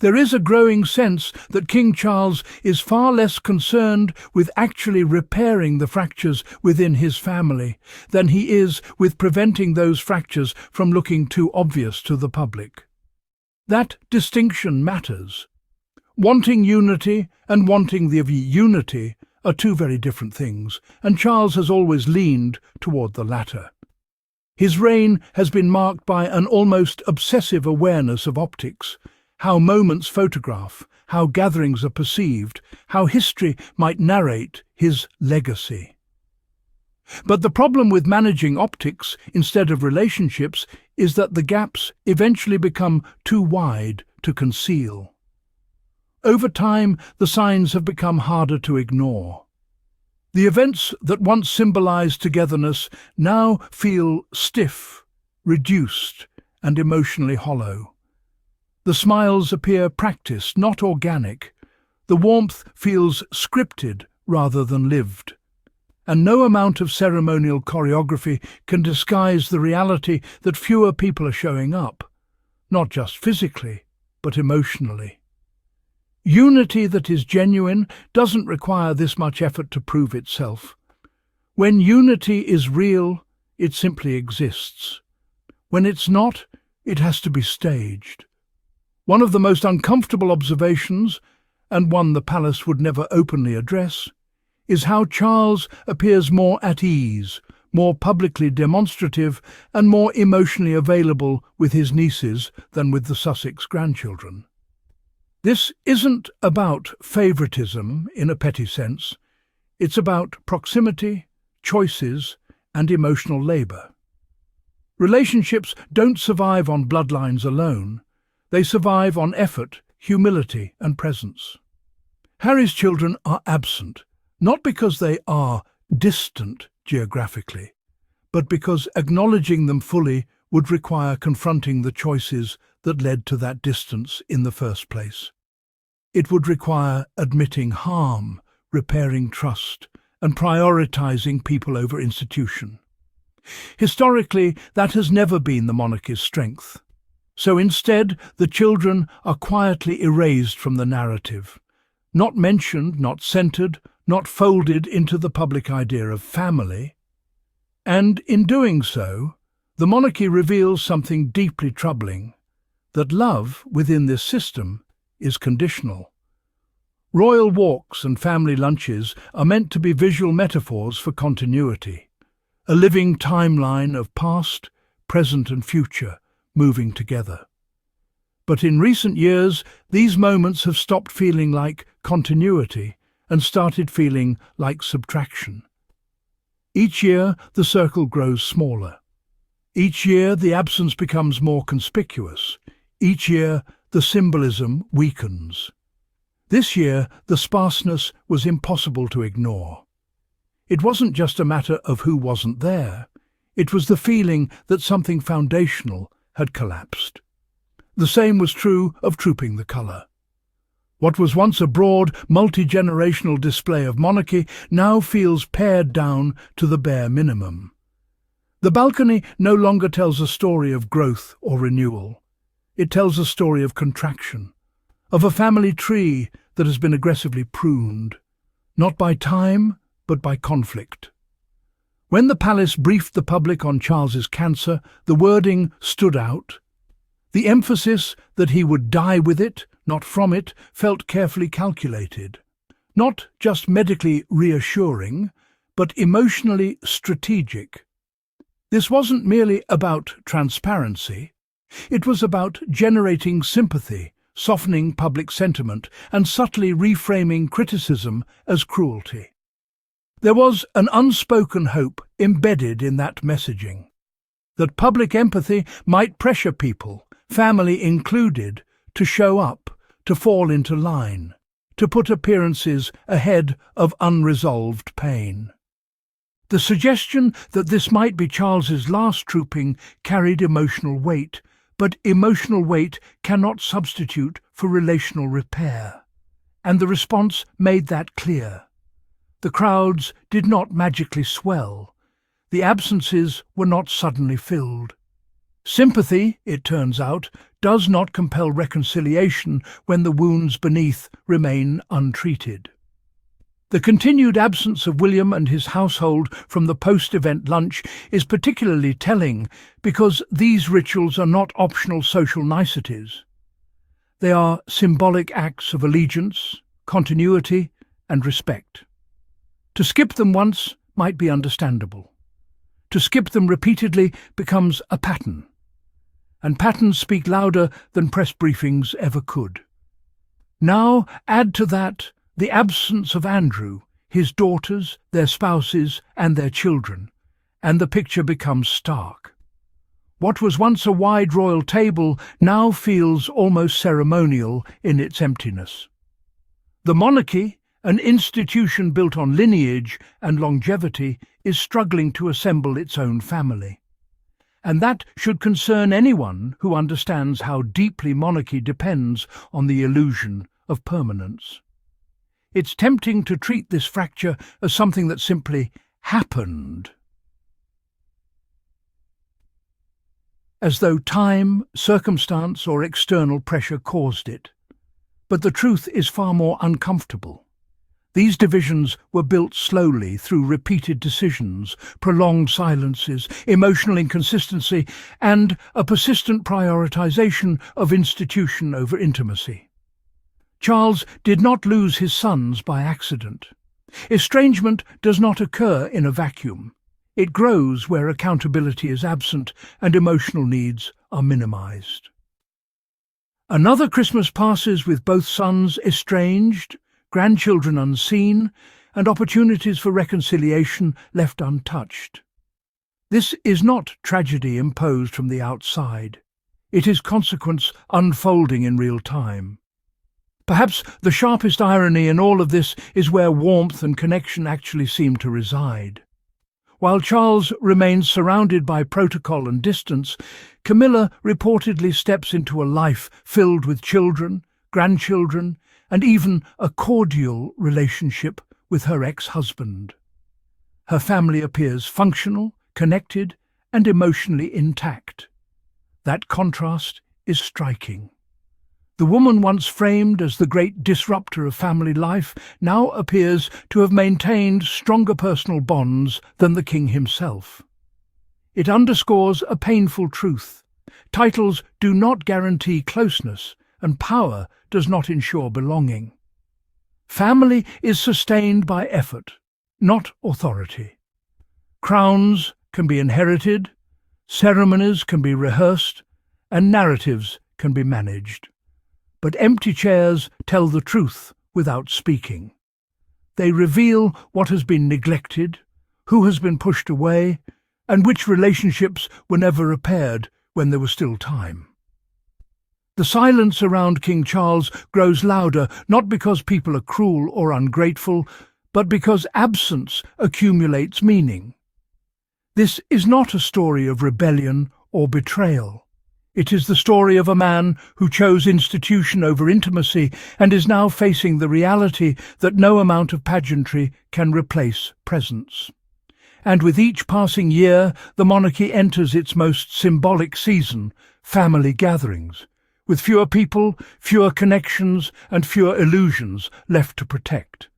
There is a growing sense that King Charles is far less concerned with actually repairing the fractures within his family than he is with preventing those fractures from looking too obvious to the public. That distinction matters. Wanting unity and wanting the unity are two very different things, and Charles has always leaned toward the latter. His reign has been marked by an almost obsessive awareness of optics, how moments photograph, how gatherings are perceived, how history might narrate his legacy. But the problem with managing optics instead of relationships is that the gaps eventually become too wide to conceal. Over time, the signs have become harder to ignore. The events that once symbolized togetherness now feel stiff, reduced, and emotionally hollow. The smiles appear practiced, not organic. The warmth feels scripted rather than lived. And no amount of ceremonial choreography can disguise the reality that fewer people are showing up, not just physically, but emotionally. Unity that is genuine doesn't require this much effort to prove itself. When unity is real, it simply exists. When it's not, it has to be staged. One of the most uncomfortable observations, and one the palace would never openly address, is how Charles appears more at ease, more publicly demonstrative, and more emotionally available with his nieces than with the Sussex grandchildren. This isn't about favoritism in a petty sense. It's about proximity, choices, and emotional labor. Relationships don't survive on bloodlines alone. They survive on effort, humility, and presence. Harry's children are absent, not because they are distant geographically, but because acknowledging them fully would require confronting the choices that led to that distance in the first place. It would require admitting harm, repairing trust, and prioritizing people over institution. Historically, that has never been the monarchy's strength. So instead, the children are quietly erased from the narrative, not mentioned, not centered, not folded into the public idea of family. And in doing so, the monarchy reveals something deeply troubling, that love within this system is conditional. Royal walks and family lunches are meant to be visual metaphors for continuity, a living timeline of past, present and future moving together. But in recent years, these moments have stopped feeling like continuity and started feeling like subtraction. Each year, the circle grows smaller. Each year, the absence becomes more conspicuous. Each year, the symbolism weakens. This year, the sparseness was impossible to ignore. It wasn't just a matter of who wasn't there. It was the feeling that something foundational had collapsed. The same was true of Trooping the Colour. What was once a broad, multi-generational display of monarchy now feels pared down to the bare minimum. The balcony no longer tells a story of growth or renewal. It tells a story of contraction, of a family tree that has been aggressively pruned, not by time, but by conflict. When the palace briefed the public on Charles's cancer, the wording stood out. The emphasis that he would die with it, not from it, felt carefully calculated. Not just medically reassuring, but emotionally strategic. This wasn't merely about transparency. It was about generating sympathy, softening public sentiment, and subtly reframing criticism as cruelty. There was an unspoken hope embedded in that messaging, that public empathy might pressure people, family included, to show up, to fall into line, to put appearances ahead of unresolved pain. The suggestion that this might be Charles's last trooping carried emotional weight, but emotional weight cannot substitute for relational repair. And the response made that clear. The crowds did not magically swell. The absences were not suddenly filled. Sympathy, it turns out, does not compel reconciliation when the wounds beneath remain untreated. The continued absence of William and his household from the post-event lunch is particularly telling because these rituals are not optional social niceties. They are symbolic acts of allegiance, continuity, and respect. To skip them once might be understandable. To skip them repeatedly becomes a pattern. And patterns speak louder than press briefings ever could. Now add to that the absence of Andrew, his daughters, their spouses, and their children, and the picture becomes stark. What was once a wide royal table now feels almost ceremonial in its emptiness. The monarchy, an institution built on lineage and longevity, is struggling to assemble its own family. And that should concern anyone who understands how deeply monarchy depends on the illusion of permanence. It's tempting to treat this fracture as something that simply happened, as though time, circumstance, or external pressure caused it. But the truth is far more uncomfortable. These divisions were built slowly through repeated decisions, prolonged silences, emotional inconsistency, and a persistent prioritization of institution over intimacy. Charles did not lose his sons by accident. Estrangement does not occur in a vacuum. It grows where accountability is absent and emotional needs are minimized. Another Christmas passes with both sons estranged, grandchildren unseen, and opportunities for reconciliation left untouched. This is not tragedy imposed from the outside. It is consequence unfolding in real time. Perhaps the sharpest irony in all of this is where warmth and connection actually seem to reside. While Charles remains surrounded by protocol and distance, Camilla reportedly steps into a life filled with children, grandchildren, and even a cordial relationship with her ex-husband. Her family appears functional, connected, and emotionally intact. That contrast is striking. The woman once framed as the great disruptor of family life now appears to have maintained stronger personal bonds than the king himself. It underscores a painful truth. Titles do not guarantee closeness, and power does not ensure belonging. Family is sustained by effort, not authority. Crowns can be inherited, ceremonies can be rehearsed, and narratives can be managed. But empty chairs tell the truth without speaking. They reveal what has been neglected, who has been pushed away, and which relationships were never repaired when there was still time. The silence around King Charles grows louder not because people are cruel or ungrateful, but because absence accumulates meaning. This is not a story of rebellion or betrayal. It is the story of a man who chose institution over intimacy and is now facing the reality that no amount of pageantry can replace presence. And with each passing year, the monarchy enters its most symbolic season, family gatherings, with fewer people, fewer connections, and fewer illusions left to protect.